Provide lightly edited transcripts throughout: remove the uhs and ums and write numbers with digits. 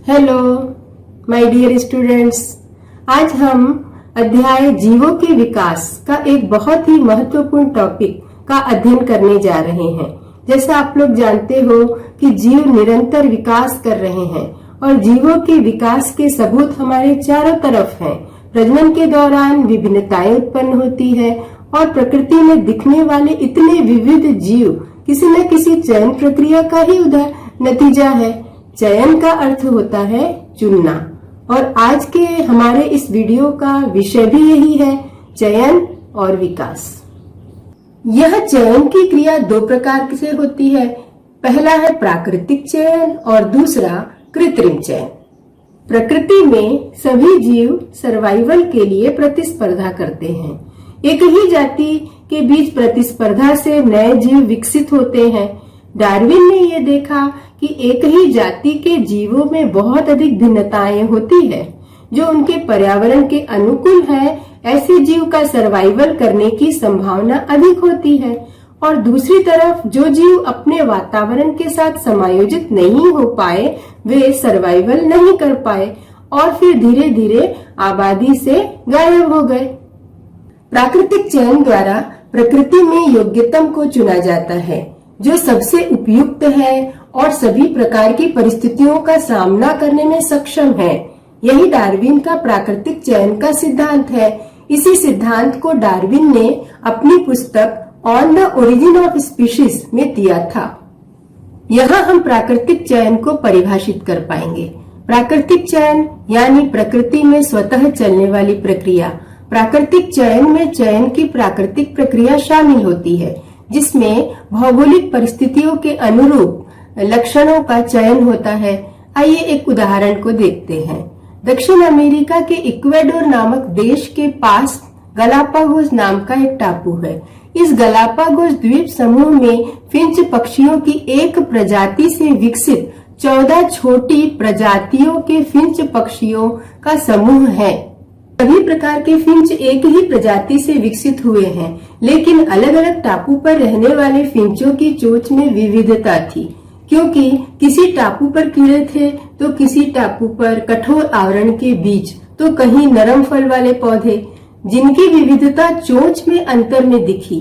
Hello my dear students, आज हम अध्याय जीवों के विकास का एक बहुत ही महत्वपूर्ण टॉपिक का अध्ययन करने जा रहे हैं। जैसा आप लोग जानते हो कि जीव निरंतर विकास कर रहे हैं और जीवों के विकास के सबूत हमारे चारों तरफ हैं। प्रजनन के दौरान विभिन्नताएं उत्पन्न होती है और प्रकृति में दिखने वाले इतने विविध जीव किसी न किसी चयन प्रक्रिया का ही नतीजा है। चयन का अर्थ होता है चुनना, और आज के हमारे इस वीडियो का विषय भी यही है, चयन और विकास। यह चयन की क्रिया दो प्रकार से होती है। पहला है प्राकृतिक चयन और दूसरा कृत्रिम चयन। प्रकृति में सभी जीव सर्वाइवल के लिए प्रतिस्पर्धा करते हैं। एक ही जाति के बीच प्रतिस्पर्धा से नए जीव विकसित होते हैं। डार्विन ने ये देखा कि एक ही जाति के जीवों में बहुत अधिक भिन्नताएं होती है। जो उनके पर्यावरण के अनुकूल है, ऐसे जीव का सर्वाइवल करने की संभावना अधिक होती है, और दूसरी तरफ जो जीव अपने वातावरण के साथ समायोजित नहीं हो पाए, वे सर्वाइवल नहीं कर पाए और फिर धीरे धीरे आबादी से गायब हो गए। प्राकृतिक चयन द्वारा प्रकृति में योग्यतम को चुना जाता है, जो सबसे उपयुक्त है और सभी प्रकार की परिस्थितियों का सामना करने में सक्षम है। यही डार्विन का प्राकृतिक चयन का सिद्धांत है। इसी सिद्धांत को डार्विन ने अपनी पुस्तक on the origin of species में दिया था। यहाँ हम प्राकृतिक चयन को परिभाषित कर पाएंगे। प्राकृतिक चयन यानी प्रकृति में स्वतः चलने वाली प्रक्रिया। प्राकृतिक चयन में चयन की प्राकृतिक प्रक्रिया शामिल होती है, जिसमें भौगोलिक परिस्थितियों के अनुरूप लक्षणों का चयन होता है। आइए एक उदाहरण को देखते हैं। दक्षिण अमेरिका के इक्वेडोर नामक देश के पास गलापागोस नाम का एक टापू है। इस गलापागोस द्वीप समूह में फिंच पक्षियों की एक प्रजाति से विकसित 14 छोटी प्रजातियों के फिंच पक्षियों का समूह है। सभी प्रकार के फिंच एक ही प्रजाति से विकसित हुए हैं, लेकिन अलग अलग टापू पर रहने वाले फिंचों की चोंच में विविधता थी, क्योंकि किसी टापू पर कीड़े थे तो किसी टापू पर कठोर आवरण के बीज, तो कहीं नरम फल वाले पौधे, जिनकी विविधता चोंच में अंतर में दिखी।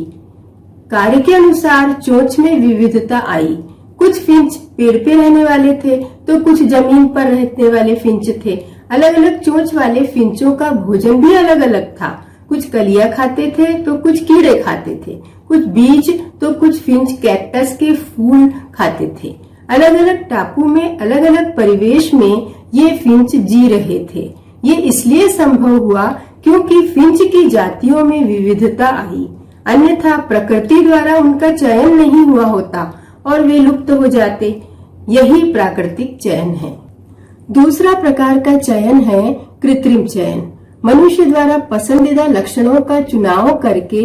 कार्य के अनुसार चोंच में विविधता आई। कुछ फिंच पेड़ पे रहने वाले थे तो कुछ जमीन पर रहने वाले फिंच थे। अलग अलग चोंच वाले फिंचों का भोजन भी अलग अलग था। कुछ कलियां खाते थे तो कुछ कीड़े खाते थे, कुछ बीज तो कुछ फिंच कैक्टस के फूल खाते थे। अलग अलग टापू में अलग अलग परिवेश में ये फिंच जी रहे थे। ये इसलिए संभव हुआ क्योंकि फिंच की जातियों में विविधता आई, अन्यथा प्रकृति द्वारा उनका चयन नहीं हुआ होता और वे लुप्त हो जाते। यही प्राकृतिक चयन है। दूसरा प्रकार का चयन है कृत्रिम चयन। मनुष्य द्वारा पसंदीदा लक्षणों का चुनाव करके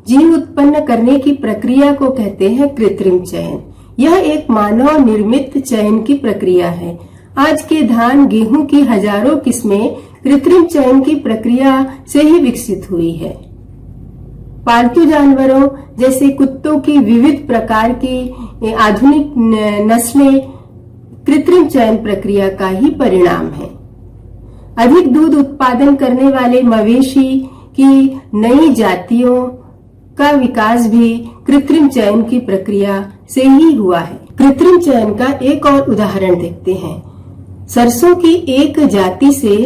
जीव उत्पन्न करने की प्रक्रिया को कहते हैं कृत्रिम चयन। यह एक मानव निर्मित चयन की प्रक्रिया है। आज के धान गेहूं की हजारों किस्में कृत्रिम चयन की प्रक्रिया से ही विकसित हुई है। पालतू जानवरों जैसे कुत्तों की विविध प्रकार की आधुनिक नस्लें कृत्रिम चयन प्रक्रिया का ही परिणाम है। अधिक दूध उत्पादन करने वाले मवेशी की नई जातियों का विकास भी कृत्रिम चयन की प्रक्रिया से ही हुआ है। कृत्रिम चयन का एक और उदाहरण देखते हैं। सरसों की एक जाति से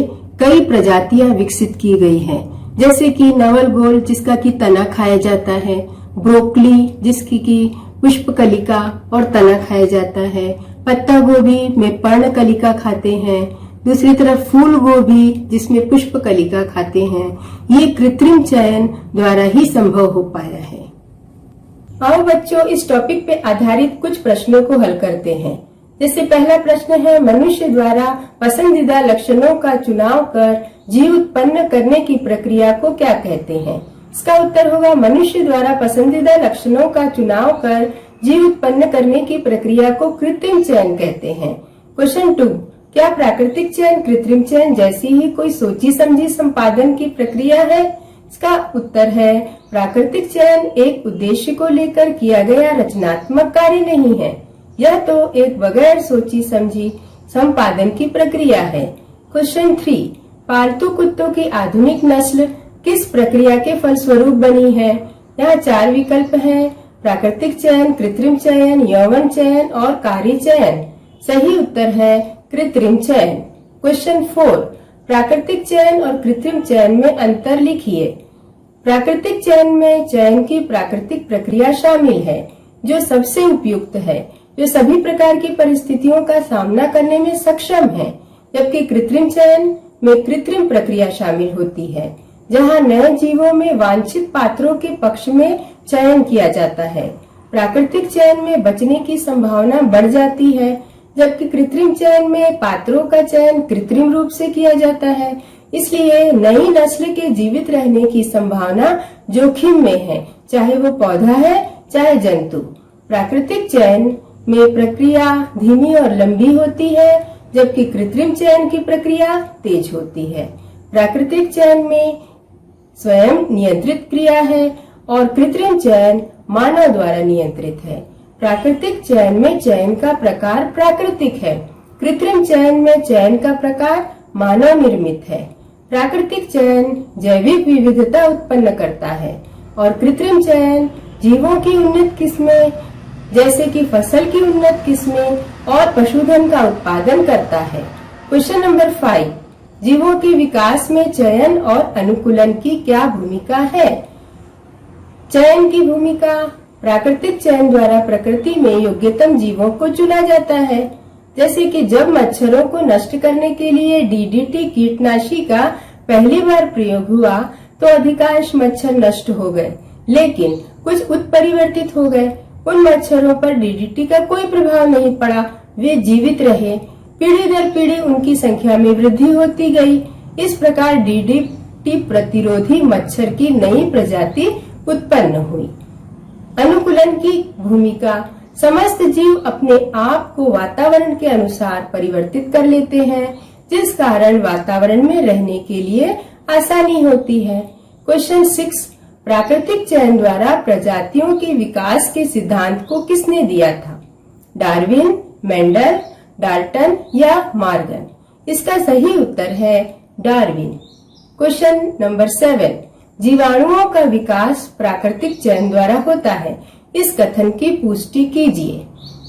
कई प्रजातियां विकसित की गई हैं, जैसे कि नवल गोल जिसका की तना खाया जाता है, ब्रोकली जिसकी की पुष्प कलिका और तना खाया जाता है, पत्ता गोभी में पर्ण कलिका खाते हैं, दूसरी तरफ फूल गोभी जिसमें पुष्प कलिका खाते हैं। ये कृत्रिम चयन द्वारा ही संभव हो पाया है। आओ बच्चों, इस टॉपिक पे आधारित कुछ प्रश्नों को हल करते हैं। जैसे पहला प्रश्न है, मनुष्य द्वारा पसंदीदा लक्षणों का चुनाव कर जीव उत्पन्न करने की प्रक्रिया को क्या कहते हैं? इसका उत्तर होगा, मनुष्य द्वारा पसंदीदा लक्षणों का चुनाव कर जीव उत्पन्न करने की प्रक्रिया को कृत्रिम चयन कहते हैं। क्वेश्चन 2, क्या प्राकृतिक चयन कृत्रिम चयन जैसी ही कोई सोची समझी संपादन की प्रक्रिया है? इसका उत्तर है, प्राकृतिक चयन एक उद्देश्य को लेकर किया गया रचनात्मक कार्य नहीं है। यह तो एक बगैर सोची समझी संपादन की प्रक्रिया है। क्वेश्चन 3, पालतू कुत्तों की आधुनिक नस्ल किस प्रक्रिया के फलस्वरूप बनी है? यहाँ 4 विकल्प हैं, प्राकृतिक चयन, कृत्रिम चयन, यौवन चयन और कार्य चयन। सही उत्तर है कृत्रिम चयन। क्वेश्चन 4, प्राकृतिक चयन और कृत्रिम चयन में अंतर लिखिए। प्राकृतिक चयन में चयन की प्राकृतिक प्रक्रिया शामिल है जो सबसे उपयुक्त है, जो सभी प्रकार की परिस्थितियों का सामना करने में सक्षम है, जबकि कृत्रिम चयन में कृत्रिम प्रक्रिया शामिल होती है जहां नए जीवों में वांछित पात्रों के पक्ष में चयन किया जाता है। प्राकृतिक चयन में बचने की संभावना बढ़ जाती है, जबकि कृत्रिम चयन में पात्रों का चयन कृत्रिम रूप से किया जाता है, इसलिए नई नस्ल के जीवित रहने की संभावना जोखिम में है, चाहे वो पौधा है चाहे जंतु। प्राकृतिक चयन में प्रक्रिया धीमी और लंबी होती है, जबकि कृत्रिम चयन की प्रक्रिया तेज होती है। प्राकृतिक चयन में स्वयं नियंत्रित क्रिया है और कृत्रिम चयन मानव द्वारा नियंत्रित है। प्राकृतिक चयन में चयन का प्रकार प्राकृतिक है, कृत्रिम चयन में चयन का प्रकार मानव निर्मित है। प्राकृतिक चयन जैविक विविधता उत्पन्न करता है और कृत्रिम चयन जीवों की उन्नत किस्में जैसे कि फसल की उन्नत किस्में और पशुधन का उत्पादन करता है। क्वेश्चन नंबर 5, जीवों के विकास में चयन और अनुकूलन की क्या भूमिका है? चयन की भूमिका, प्राकृतिक चयन द्वारा प्रकृति में योग्यतम जीवों को चुना जाता है। जैसे कि जब मच्छरों को नष्ट करने के लिए डीडीटी कीटनाशी का पहली बार प्रयोग हुआ तो अधिकांश मच्छर नष्ट हो गए, लेकिन कुछ उत्परिवर्तित हो गए। उन मच्छरों पर डीडीटी का कोई प्रभाव नहीं पड़ा, वे जीवित रहे। पीढ़ी दर पीढ़ी उनकी संख्या में वृद्धि होती गई। इस प्रकार डीडीटी प्रतिरोधी मच्छर की नई प्रजाति उत्पन्न हुई। अनुकूलन की भूमिका, समस्त जीव अपने आप को वातावरण के अनुसार परिवर्तित कर लेते हैं, जिस कारण वातावरण में रहने के लिए आसानी होती है। क्वेश्चन 6, प्राकृतिक चयन द्वारा प्रजातियों के विकास के सिद्धांत को किसने दिया था? डार्विन, मेंडल, डाल्टन या मॉर्गन? इसका सही उत्तर है डार्विन। क्वेश्चन नंबर 7, जीवाणुओं का विकास प्राकृतिक चयन द्वारा होता है, इस कथन की पुष्टि कीजिए।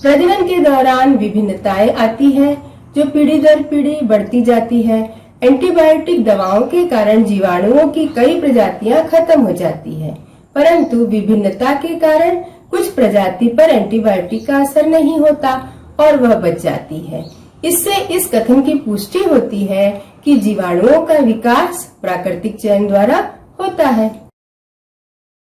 प्रजनन के दौरान विभिन्नताएं आती है जो पीढ़ी दर पीढ़ी बढ़ती जाती है। एंटीबायोटिक दवाओं के कारण जीवाणुओं की कई प्रजातियां खत्म हो जाती है, परंतु विभिन्नता के कारण कुछ प्रजाति पर एंटीबायोटिक का असर नहीं होता और वह बच जाती है। इससे इस कथन की पुष्टि होती है कि जीवाणुओं का विकास प्राकृतिक चयन द्वारा होता है।